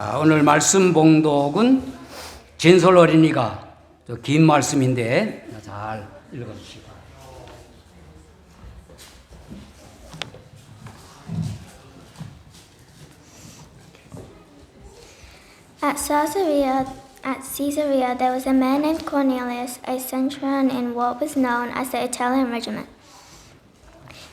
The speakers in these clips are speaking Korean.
오늘 말씀 봉독은 진솔 어린이가 긴 말씀인데 잘 읽어주시고. At Caesarea, there was a man named Cornelius, a centurion in what was known as the Italian regiment.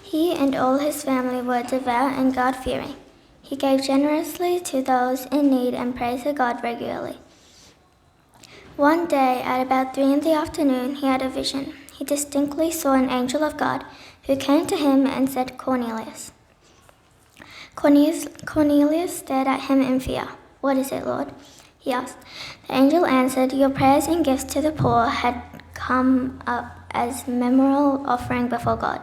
He and all his family were devout and God-fearing. He gave generously to those in need and prayed to God regularly. One day, at about 3 p.m, he had a vision. He distinctly saw an angel of God who came to him and said, Cornelius. Cornelius stared at him in fear. What is it, Lord? He asked. The angel answered, Your prayers and gifts to the poor had come up as memorial offering before God.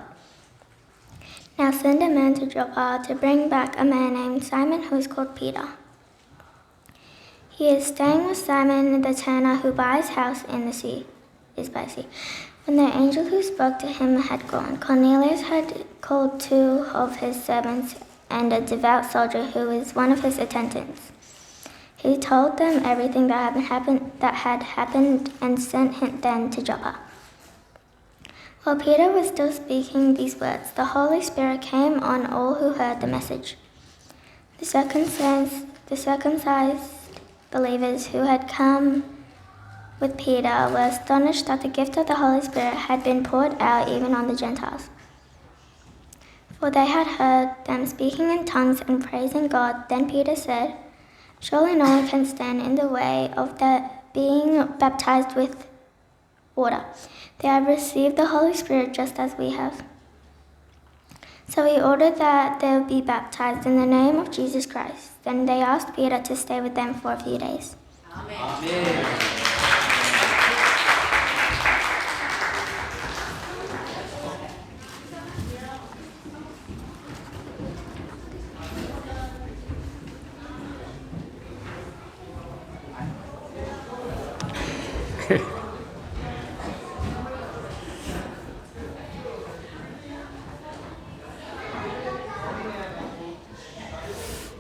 Now send a man to Joppa to bring back a man named Simon who is called Peter. He is staying with Simon the tanner who buys house in the sea. When the angel who spoke to him had gone, Cornelius had called 2 of his servants and a devout soldier who was one of his attendants. He told them everything that had happened and sent him then to Joppa. While Peter was still speaking these words, the Holy Spirit came on all who heard the message. The circumcised believers who had come with Peter were astonished that the gift of the Holy Spirit had been poured out even on the Gentiles. For they had heard them speaking in tongues and praising God. Then Peter said, Surely no one can stand in the way of that being baptized with water. They have received the Holy Spirit just as we have. So he ordered that they would be baptized in the name of Jesus Christ. Then they asked Peter to stay with them for a few days. Amen. Amen.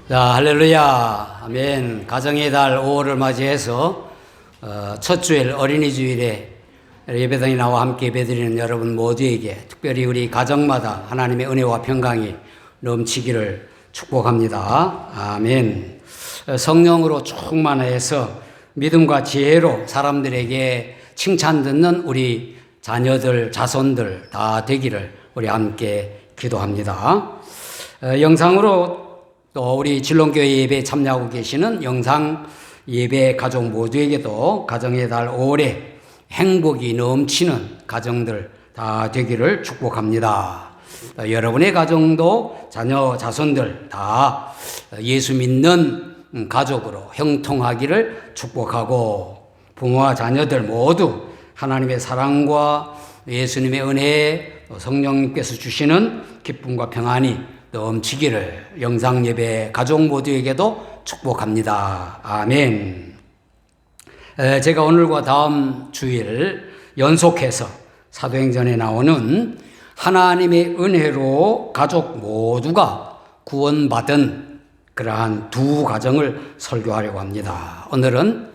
자, 할렐루야, 아멘. 가정의 달 5월을 맞이해서 첫 주일 어린이 주일에 예배당에 나와 함께 예배드리는 여러분 모두에게 특별히 우리 가정마다 하나님의 은혜와 평강이 넘치기를 축복합니다. 아멘. 성령으로 충만해서 믿음과 지혜로 사람들에게 칭찬 듣는 우리 자녀들, 자손들 다 되기를 우리 함께 기도합니다. 영상으로 또 우리 진롱교회 예배에 참여하고 계시는 영상 예배 가족 모두에게도 가정의 달 5월에 행복이 넘치는 가정들 다 되기를 축복합니다. 여러분의 가정도 자녀, 자손들 다 예수 믿는 가족으로 형통하기를 축복하고 부모와 자녀들 모두 하나님의 사랑과 예수님의 은혜, 성령님께서 주시는 기쁨과 평안이 넘치기를 영상 예배 가족 모두에게도 축복합니다. 아멘. 제가 오늘과 다음 주일 연속해서 사도행전에 나오는 하나님의 은혜로 가족 모두가 구원받은 그러한 두 가정을 설교하려고 합니다. 오늘은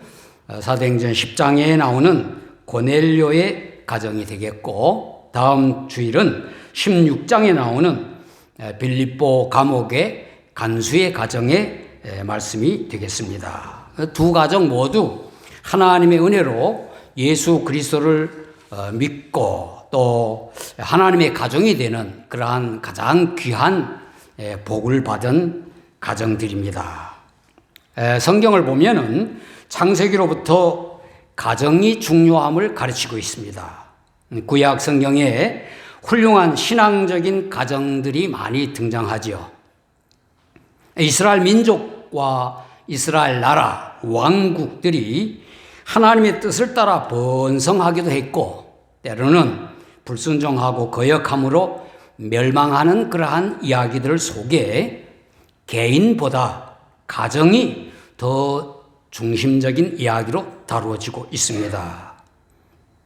사도행전 10장에 나오는 고넬료의 가정이 되겠고, 다음 주일은 16장에 나오는 빌립보 감옥의 간수의 가정의 말씀이 되겠습니다. 두 가정 모두 하나님의 은혜로 예수 그리스도를 믿고 또 하나님의 가정이 되는 그러한 가장 귀한 복을 받은 가정들입니다. 성경을 보면은 창세기로부터 가정이 중요함을 가르치고 있습니다. 구약 성경에 훌륭한 신앙적인 가정들이 많이 등장하지요. 이스라엘 민족과 이스라엘 나라, 왕국들이 하나님의 뜻을 따라 번성하기도 했고, 때로는 불순종하고 거역함으로 멸망하는 그러한 이야기들 속에 개인보다 가정이 더 중심적인 이야기로 다루어지고 있습니다.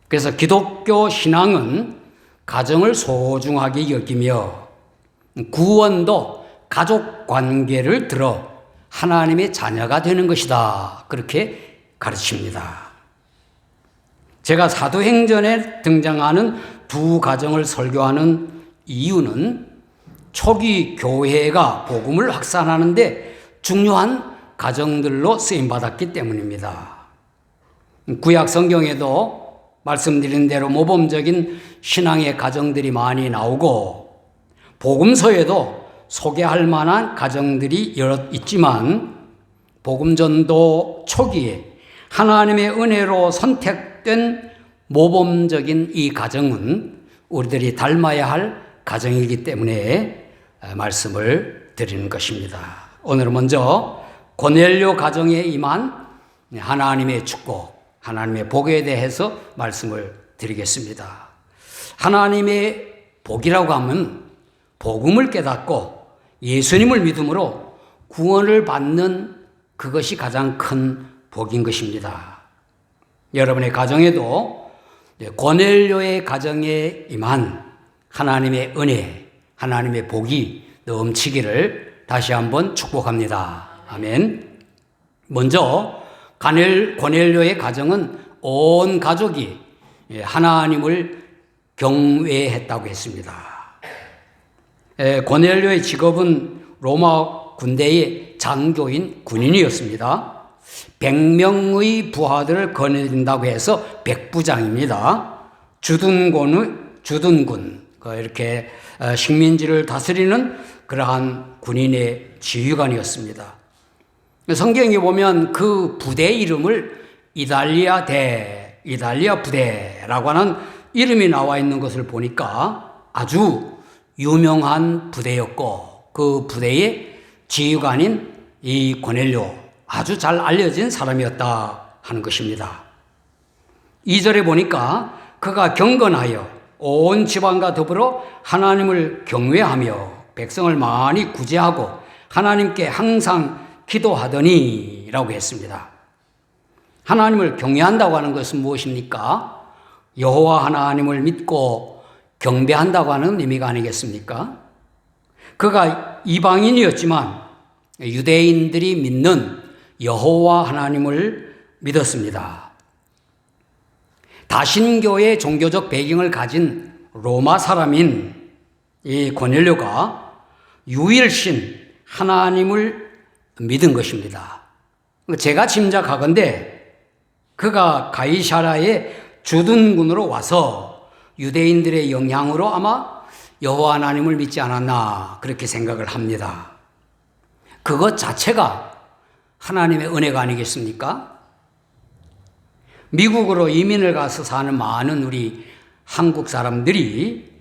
그래서 기독교 신앙은 가정을 소중하게 여기며 구원도 가족 관계를 들어 하나님의 자녀가 되는 것이다. 그렇게 가르칩니다. 제가 사도행전에 등장하는 두 가정을 설교하는 이유는 초기 교회가 복음을 확산하는데 중요한 가정들로 쓰임받았기 때문입니다. 구약 성경에도 말씀드린 대로 모범적인 신앙의 가정들이 많이 나오고 복음서에도 소개할 만한 가정들이 여럿 있지만 복음 전도 초기에 하나님의 은혜로 선택된 모범적인 이 가정은 우리들이 닮아야 할 가정이기 때문에 말씀을 드리는 것입니다. 오늘은 먼저 고넬료 가정에 임한 하나님의 축복, 하나님의 복에 대해서 말씀을 드리겠습니다. 하나님의 복이라고 하면 복음을 깨닫고 예수님을 믿음으로 구원을 받는 그것이 가장 큰 복인 것입니다. 여러분의 가정에도 고넬료의 가정에 임한 하나님의 은혜, 하나님의 복이 넘치기를 다시 한번 축복합니다. 아멘. 먼저 고넬료의 가정은 온 가족이 하나님을 경외했다고 했습니다. 고넬료의 직업은 로마 군대의 장교인 군인이었습니다. 100명의 부하들을 거느린다고 해서 백부장입니다. 주둔군, 이렇게 식민지를 다스리는 그러한 군인의 지휘관이었습니다. 성경에 보면 그 부대 이름을 이달리아 부대라고 하는 이름이 나와 있는 것을 보니까 아주 유명한 부대였고 그 부대의 지휘관인 이 고넬료 아주 잘 알려진 사람이었다 하는 것입니다. 2절에 보니까 그가 경건하여 온 집안과 더불어 하나님을 경외하며 백성을 많이 구제하고 하나님께 항상 기도하더니 라고 했습니다. 하나님을 경외한다고 하는 것은 무엇입니까? 여호와 하나님을 믿고 경배한다고 하는 의미가 아니겠습니까? 그가 이방인이었지만 유대인들이 믿는 여호와 하나님을 믿었습니다. 다신교의 종교적 배경을 가진 로마 사람인 이 고넬료가 유일신 하나님을 믿은 것입니다. 제가 짐작하건대 그가 가이사랴의 주둔군으로 와서 유대인들의 영향으로 아마 여호와 하나님을 믿지 않았나 그렇게 생각을 합니다. 그것 자체가 하나님의 은혜가 아니겠습니까? 미국으로 이민을 가서 사는 많은 우리 한국 사람들이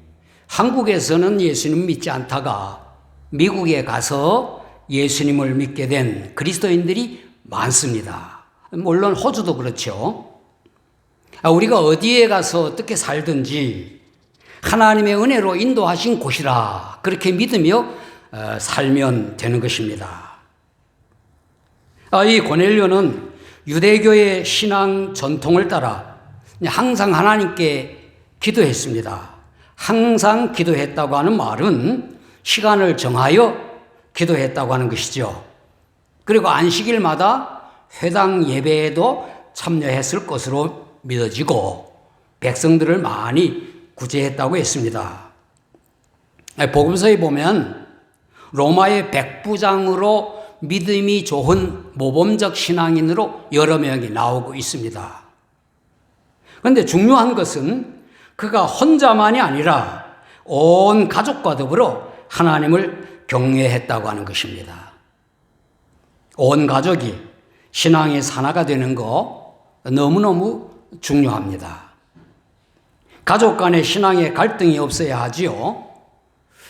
한국에서는 예수님 믿지 않다가 미국에 가서 예수님을 믿게 된 그리스도인들이 많습니다. 물론 호주도 그렇죠. 우리가 어디에 가서 어떻게 살든지 하나님의 은혜로 인도하신 곳이라 그렇게 믿으며 살면 되는 것입니다. 이 고넬료는 유대교의 신앙 전통을 따라 항상 하나님께 기도했습니다. 항상 기도했다고 하는 말은 시간을 정하여 기도했다고 하는 것이죠. 그리고 안식일마다 회당 예배에도 참여했을 것으로 믿어지고 백성들을 많이 구제했다고 했습니다. 복음서에 보면 로마의 백부장으로 믿음이 좋은 모범적 신앙인으로 여러 명이 나오고 있습니다. 그런데 중요한 것은 그가 혼자만이 아니라 온 가족과 더불어 하나님을 경외했다고 하는 것입니다. 온 가족이 신앙의 하나가 되는 거 너무너무 중요합니다. 가족 간의 신앙의 갈등이 없어야 하지요.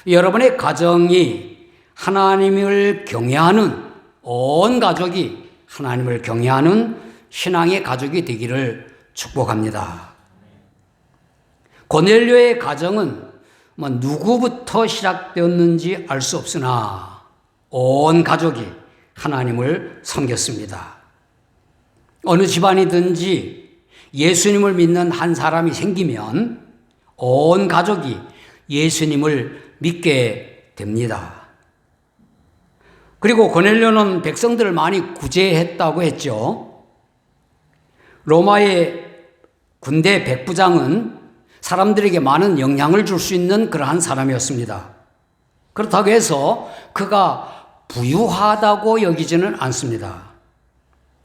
여러분의 가정이 하나님을 경외하는 온 가족이 하나님을 경외하는 신앙의 가족이 되기를 축복합니다. 고넬료의 가정은 누구부터 시작되었는지 알 수 없으나 온 가족이 하나님을 섬겼습니다. 어느 집안이든지 예수님을 믿는 한 사람이 생기면 온 가족이 예수님을 믿게 됩니다. 그리고 고넬료는 백성들을 많이 구제했다고 했죠. 로마의 군대 백부장은 사람들에게 많은 영향을 줄 수 있는 그러한 사람이었습니다. 그렇다고 해서 그가 부유하다고 여기지는 않습니다.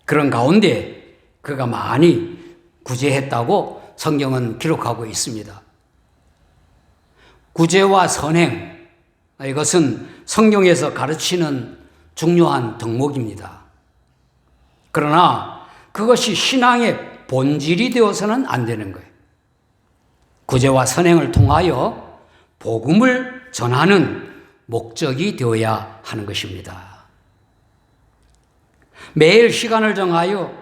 그런 가운데 그가 많이 구제했다고 성경은 기록하고 있습니다. 구제와 선행, 이것은 성경에서 가르치는 중요한 덕목입니다. 그러나 그것이 신앙의 본질이 되어서는 안 되는 거예요. 구제와 선행을 통하여 복음을 전하는 목적이 되어야 하는 것입니다. 매일 시간을 정하여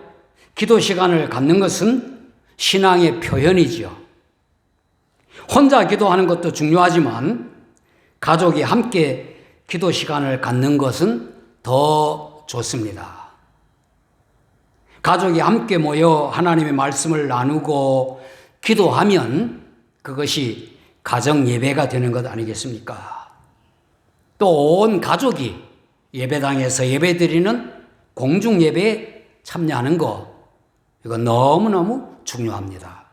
기도 시간을 갖는 것은 신앙의 표현이지요. 혼자 기도하는 것도 중요하지만 가족이 함께 기도 시간을 갖는 것은 더 좋습니다. 가족이 함께 모여 하나님의 말씀을 나누고 기도하면 그것이 가정 예배가 되는 것 아니겠습니까? 또 온 가족이 예배당에서 예배드리는 공중 예배에 참여하는 것, 이건 너무너무 중요합니다.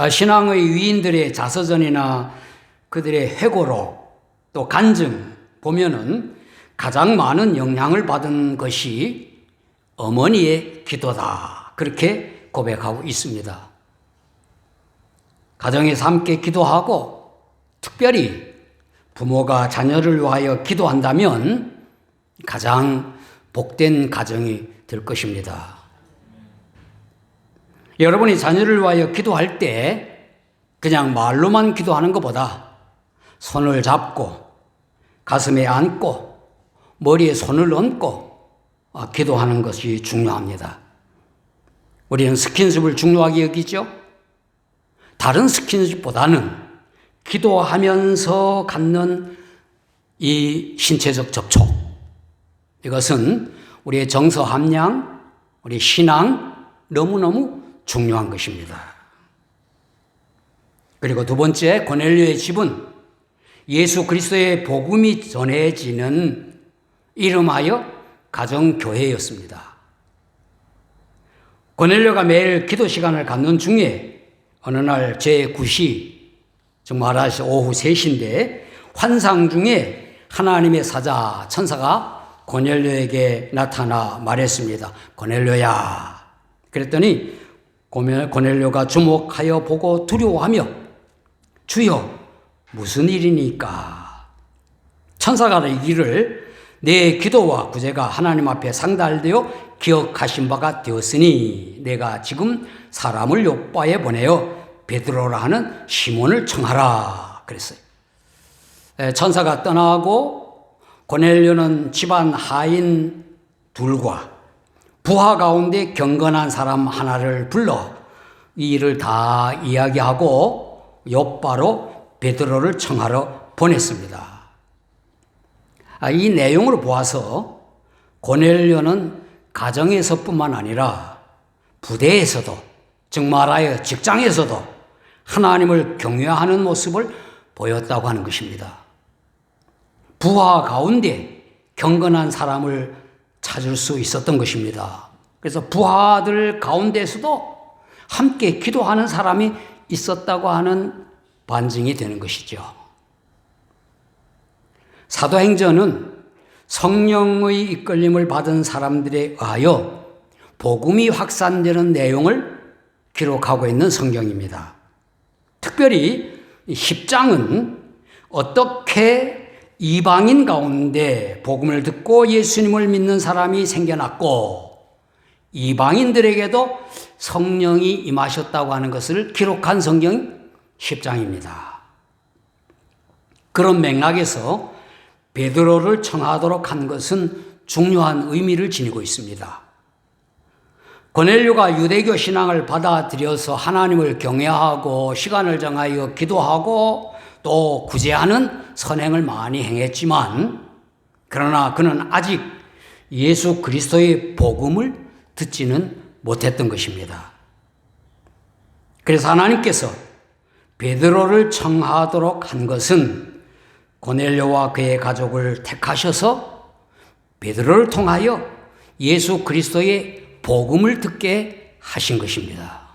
신앙의 위인들의 자서전이나 그들의 회고록 또 간증 보면은 가장 많은 영향을 받은 것이 어머니의 기도다, 그렇게 고백하고 있습니다. 가정에서 함께 기도하고 특별히 부모가 자녀를 위하여 기도한다면 가장 복된 가정이 될 것입니다. 여러분이 자녀를 위하여 기도할 때 그냥 말로만 기도하는 것보다 손을 잡고 가슴에 안고 머리에 손을 얹고 기도하는 것이 중요합니다. 우리는 스킨십을 중요하게 여기죠. 다른 스킨십보다는 기도하면서 갖는 이 신체적 접촉, 이것은 우리의 정서 함량, 우리 신앙 너무너무 중요한 것입니다. 그리고 두 번째, 고넬료의 집은 예수 그리스도의 복음이 전해지는 이름하여 가정교회였습니다. 고넬료가 매일 기도 시간을 갖는 중에 어느 날 제9시, 즉 말하시 오후 3시인데 환상 중에 하나님의 사자 천사가 고넬료에게 나타나 말했습니다. 고넬료야. 그랬더니 고넬료가 주목하여 보고 두려워하며 주여 무슨 일이니까? 천사가 이르기를 내 기도와 구제가 하나님 앞에 상달되어 기억하신 바가 되었으니 내가 지금 사람을 요바에 보내어 베드로라 하는 시몬을 청하라 그랬어요. 천사가 떠나고 고넬료는 집안 하인 둘과 부하 가운데 경건한 사람 하나를 불러 이 일을 다 이야기하고 요바로 베드로를 청하러 보냈습니다. 이 내용으로 보아서 고넬료는 가정에서뿐만 아니라 부대에서도, 즉 말하여 직장에서도 하나님을 경외하는 모습을 보였다고 하는 것입니다. 부하 가운데 경건한 사람을 찾을 수 있었던 것입니다. 그래서 부하들 가운데서도 함께 기도하는 사람이 있었다고 하는 반증이 되는 것이죠. 사도행전은 성령의 이끌림을 받은 사람들에 의하여 복음이 확산되는 내용을 기록하고 있는 성경입니다. 특별히 10장은 어떻게 이방인 가운데 복음을 듣고 예수님을 믿는 사람이 생겨났고 이방인들에게도 성령이 임하셨다고 하는 것을 기록한 성경이 10장입니다. 그런 맥락에서 베드로를 청하도록 한 것은 중요한 의미를 지니고 있습니다. 고넬료가 유대교 신앙을 받아들여서 하나님을 경외하고 시간을 정하여 기도하고 또 구제하는 선행을 많이 행했지만 그러나 그는 아직 예수 그리스도의 복음을 듣지는 못했던 것입니다. 그래서 하나님께서 베드로를 청하도록 한 것은 고넬료와 그의 가족을 택하셔서 베드로를 통하여 예수 그리스도의 복음을 듣게 하신 것입니다.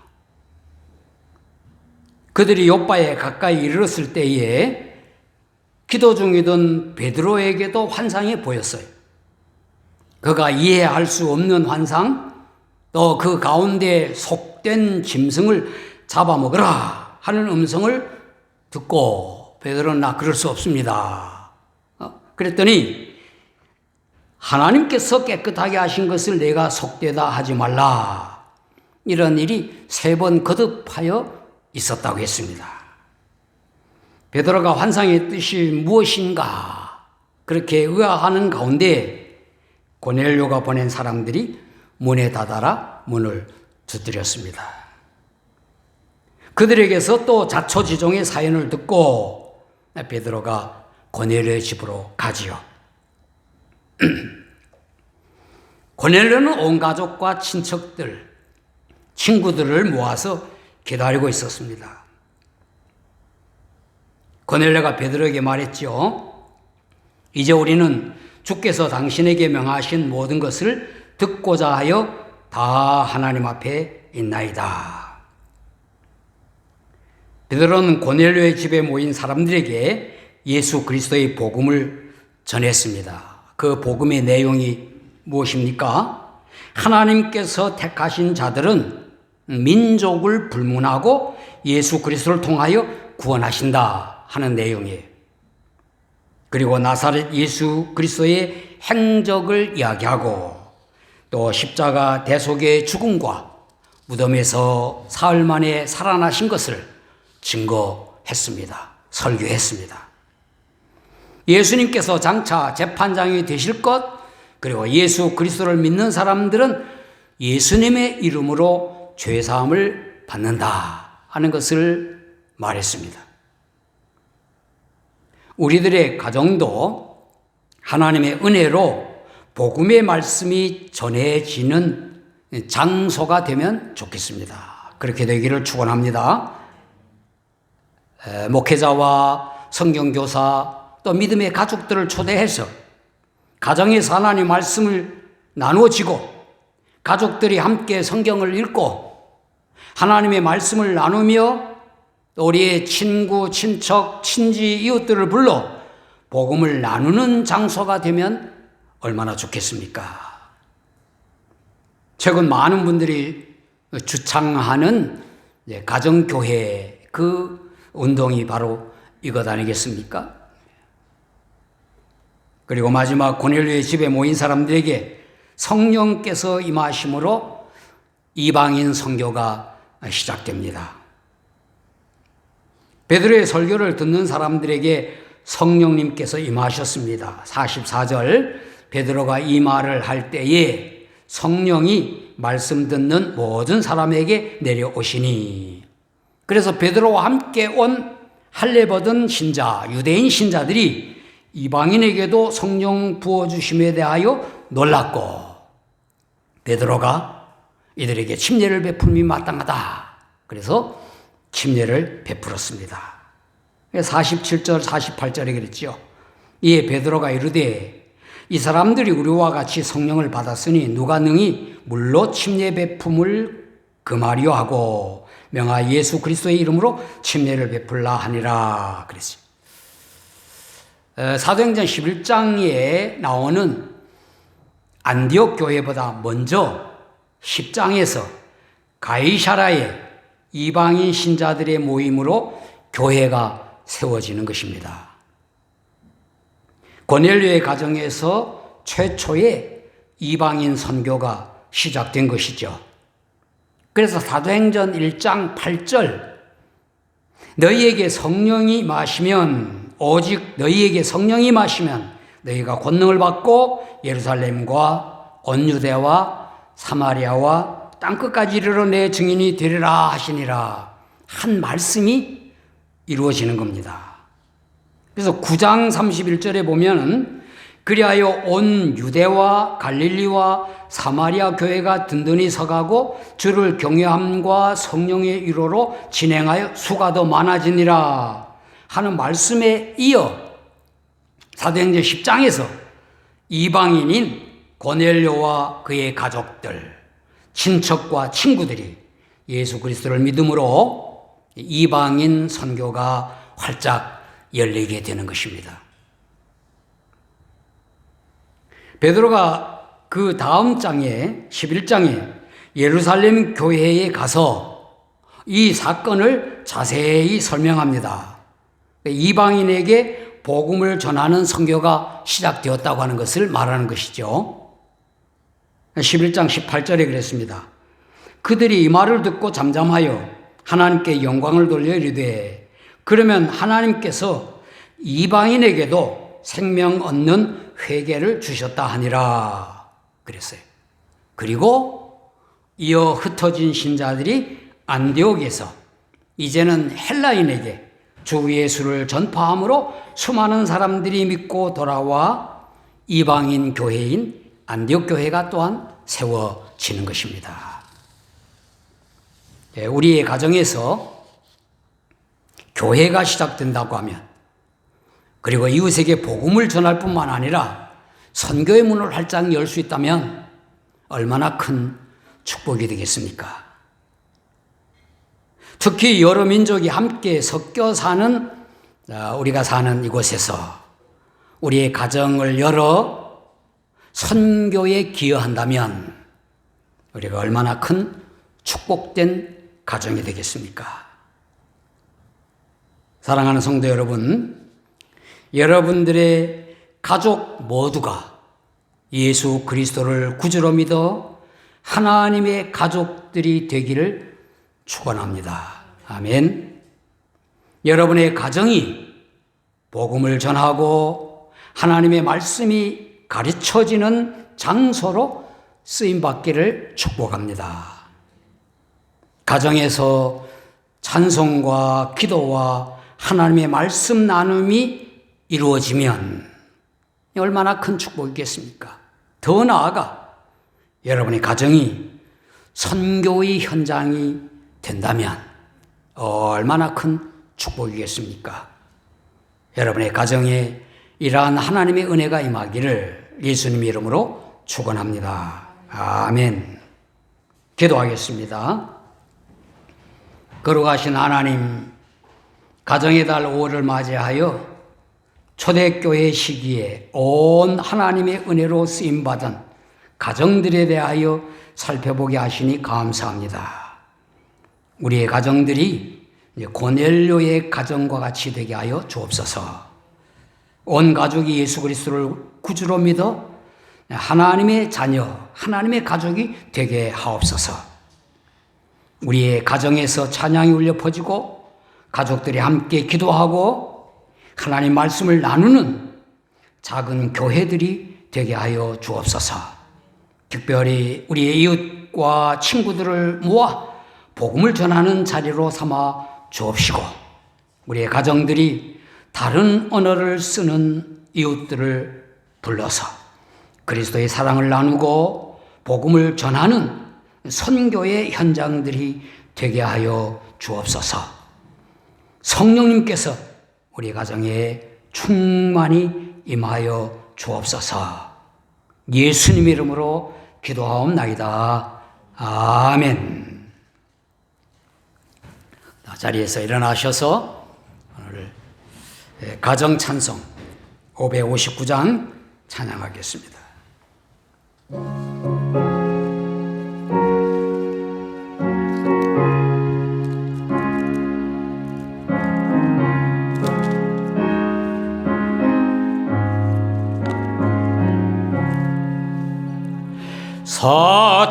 그들이 요빠에 가까이 이르렀을 때에 기도 중이던 베드로에게도 환상이 보였어요. 그가 이해할 수 없는 환상, 또 그 가운데 속된 짐승을 잡아먹으라 하는 음성을 듣고 베드로는 나 그럴 수 없습니다. 그랬더니 하나님께서 깨끗하게 하신 것을 내가 속되다 하지 말라. 이런 일이 3번 거듭하여 있었다고 했습니다. 베드로가 환상의 뜻이 무엇인가 그렇게 의아하는 가운데 고넬료가 보낸 사람들이 문에 다다라 문을 두드렸습니다. 그들에게서 또 자초지종의 사연을 듣고 베드로가 고넬료의 집으로 가지요. 고넬료는 온 가족과 친척들, 친구들을 모아서 기다리고 있었습니다. 고넬료가 베드로에게 말했죠. 이제 우리는 주께서 당신에게 명하신 모든 것을 듣고자 하여 다 하나님 앞에 있나이다. 베드로는 고넬료의 집에 모인 사람들에게 예수 그리스도의 복음을 전했습니다. 그 복음의 내용이 무엇입니까? 하나님께서 택하신 자들은 민족을 불문하고 예수 그리스도를 통하여 구원하신다 하는 내용이에요. 그리고 나사렛 예수 그리스도의 행적을 이야기하고 또 십자가 대속의 죽음과 무덤에서 사흘 만에 살아나신 것을 증거했습니다. 설교했습니다. 예수님께서 장차 재판장이 되실 것, 그리고 예수 그리스도를 믿는 사람들은 예수님의 이름으로 죄사함을 받는다 하는 것을 말했습니다. 우리들의 가정도 하나님의 은혜로 복음의 말씀이 전해지는 장소가 되면 좋겠습니다. 그렇게 되기를 축원합니다. 목회자와 성경교사 또 믿음의 가족들을 초대해서 가정에서 하나님의 말씀을 나누어지고 가족들이 함께 성경을 읽고 하나님의 말씀을 나누며 또 우리의 친구, 친척, 친지, 이웃들을 불러 복음을 나누는 장소가 되면 얼마나 좋겠습니까? 최근 많은 분들이 주창하는 가정교회 그 운동이 바로 이것 아니겠습니까? 그리고 마지막 고넬료의 집에 모인 사람들에게 성령께서 임하심으로 이방인 선교가 시작됩니다. 베드로의 설교를 듣는 사람들에게 성령님께서 임하셨습니다. 44절 베드로가 이 말을 할 때에 성령이 말씀 듣는 모든 사람에게 내려오시니 그래서 베드로와 함께 온 할례 받은 신자, 유대인 신자들이 이방인에게도 성령 부어주심에 대하여 놀랐고 베드로가 이들에게 침례를 베풀음이 마땅하다. 그래서 침례를 베풀었습니다. 47절, 48절에 그랬죠. 이에 베드로가 이르되 이 사람들이 우리와 같이 성령을 받았으니 누가 능히 물로 침례 베품을 금하리요 하고 명하 예수 그리스도의 이름으로 침례를 베풀라 하니라 그랬어요. 사도행전 11장에 나오는 안디옥 교회보다 먼저 10장에서 가이사라의 이방인 신자들의 모임으로 교회가 세워지는 것입니다. 고넬료의 가정에서 최초의 이방인 선교가 시작된 것이죠. 그래서 사도행전 1장 8절 너희에게 성령이 임하시면 오직 너희에게 성령이 임하시면 너희가 권능을 받고 예루살렘과 온 유대와 사마리아와 땅끝까지 이르러 내 증인이 되리라 하시니라 한 말씀이 이루어지는 겁니다. 그래서 9장 31절에 보면 그리하여 온 유대와 갈릴리와 사마리아 교회가 든든히 서가고 주를 경외함과 성령의 위로로 진행하여 수가 더 많아지니라 하는 말씀에 이어 사도행전 10장에서 이방인인 고넬료와 그의 가족들, 친척과 친구들이 예수 그리스도를 믿음으로 이방인 선교가 활짝 열리게 되는 것입니다. 베드로가 그 다음 장에 11장에 예루살렘 교회에 가서 이 사건을 자세히 설명합니다. 이방인에게 복음을 전하는 선교가 시작되었다고 하는 것을 말하는 것이죠. 11장 18절에 그랬습니다. 그들이 이 말을 듣고 잠잠하여 하나님께 영광을 돌려 이르되 그러면 하나님께서 이방인에게도 생명 얻는 회개를 주셨다 하니라 그랬어요. 그리고 이어 흩어진 신자들이 안디옥에서 이제는 헬라인에게 주 예수를 전파함으로 수많은 사람들이 믿고 돌아와 이방인 교회인 안디옥 교회가 또한 세워지는 것입니다. 우리의 가정에서 교회가 시작된다고 하면 그리고 이웃에게 복음을 전할 뿐만 아니라 선교의 문을 활짝 열 수 있다면 얼마나 큰 축복이 되겠습니까? 특히 여러 민족이 함께 섞여 사는 우리가 사는 이곳에서 우리의 가정을 열어 선교에 기여한다면 우리가 얼마나 큰 축복된 가정이 되겠습니까? 사랑하는 성도 여러분, 여러분들의 가족 모두가 예수 그리스도를 구주로 믿어 하나님의 가족들이 되기를 축원합니다. 아멘. 여러분의 가정이 복음을 전하고 하나님의 말씀이 가르쳐지는 장소로 쓰임받기를 축복합니다. 가정에서 찬송과 기도와 하나님의 말씀 나눔이 이루어지면 얼마나 큰 축복이겠습니까? 더 나아가 여러분의 가정이 선교의 현장이 된다면 얼마나 큰 축복이겠습니까? 여러분의 가정에 이러한 하나님의 은혜가 임하기를 예수님 이름으로 축원합니다. 아멘. 기도하겠습니다. 거룩하신 하나님, 가정의 달 5월을 맞이하여 초대교회 시기에 온 하나님의 은혜로 쓰임받은 가정들에 대하여 살펴보게 하시니 감사합니다. 우리의 가정들이 고넬료의 가정과 같이 되게 하여 주옵소서. 온 가족이 예수 그리스도를 구주로 믿어 하나님의 자녀, 하나님의 가족이 되게 하옵소서. 우리의 가정에서 찬양이 울려 퍼지고 가족들이 함께 기도하고 하나님 말씀을 나누는 작은 교회들이 되게 하여 주옵소서. 특별히 우리의 이웃과 친구들을 모아 복음을 전하는 자리로 삼아 주옵시고 우리의 가정들이 다른 언어를 쓰는 이웃들을 불러서 그리스도의 사랑을 나누고 복음을 전하는 선교의 현장들이 되게 하여 주옵소서. 성령님께서 우리 가정에 충만히 임하여 주옵소서. 예수님 이름으로 기도하옵나이다. 아멘. 자리에서 일어나셔서 오늘 가정 찬송 559장 찬양하겠습니다.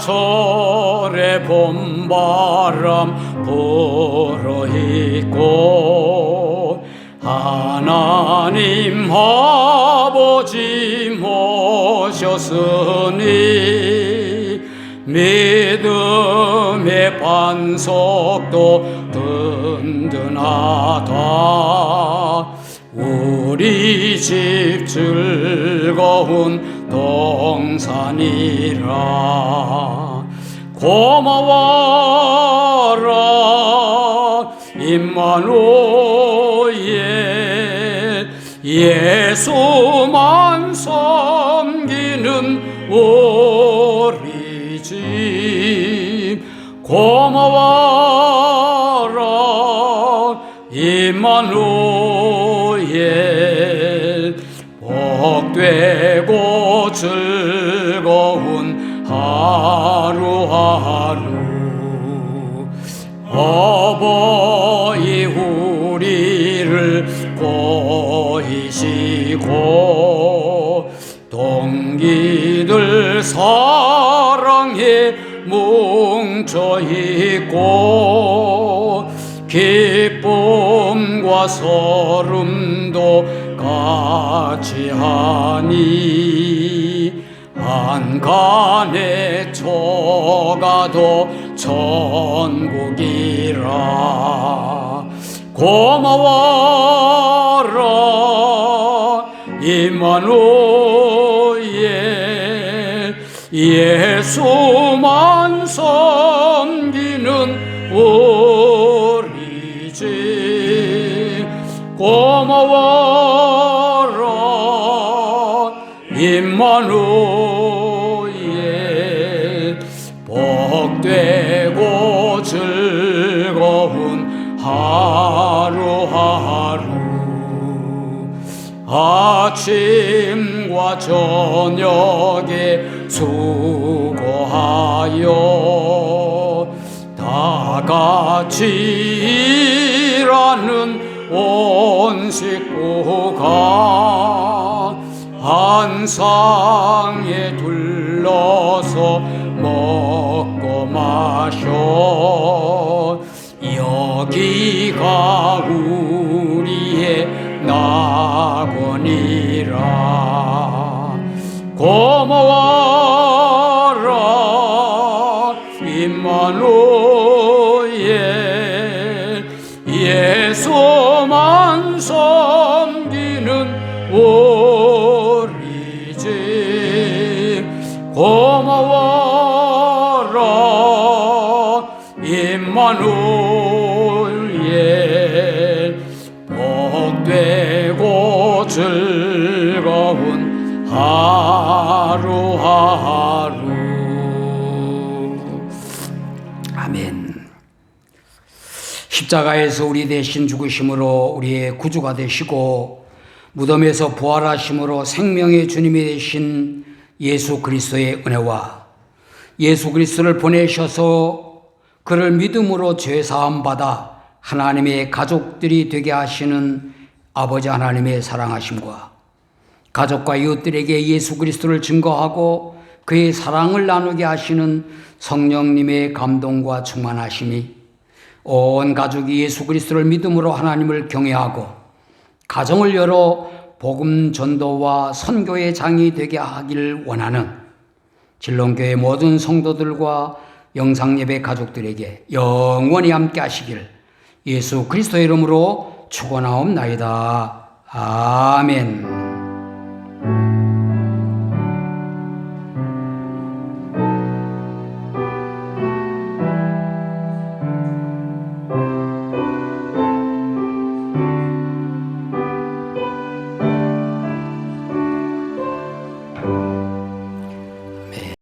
사철의 봄바람 불어있고 하나님 아버지 모셨으니 믿음의 반석도 든든하다. 우리 집 즐거운 동산이라. 고마워라 임마누엘 예수만 섬기는 우리 집 고마워라 임마누엘 복되고 즐거운 하루하루 어버이 우리를 보이시고 동기들 사랑에 뭉쳐있고 기쁨과 서름도 같이 하니 안간에 처가도 천국이라 고마워라 임마누엘 예수만 섬기는 우리 집 고마워라 임마누엘 복되고 즐거운 하루하루 아침과 저녁에 수고하여 다 같이 일하는 온 식구가 한 상에 둘러서 먹고 마셔 여기가 우리의 낙원이라 고마워라 임마누엘 예수만 섬기는 우리 집 고마워라 임마누엘 복되고 즐거운 하루하루 아멘. 십자가에서 우리 대신 죽으심으로 우리의 구주가 되시고 무덤에서 부활하심으로 생명의 주님이 되신 예수 그리스도의 은혜와 예수 그리스도를 보내셔서 그를 믿음으로 죄사함 받아 하나님의 가족들이 되게 하시는 아버지 하나님의 사랑하심과 가족과 이웃들에게 예수 그리스도를 증거하고 그의 사랑을 나누게 하시는 성령님의 감동과 충만하심이 온 가족이 예수 그리스도를 믿음으로 하나님을 경외하고 가정을 열어 복음 전도와 선교의 장이 되게 하기를 원하는 진롱교회 모든 성도들과 영상예배 가족들에게 영원히 함께 하시길 예수 그리스도의 이름으로 축원하옵나이다. 아멘.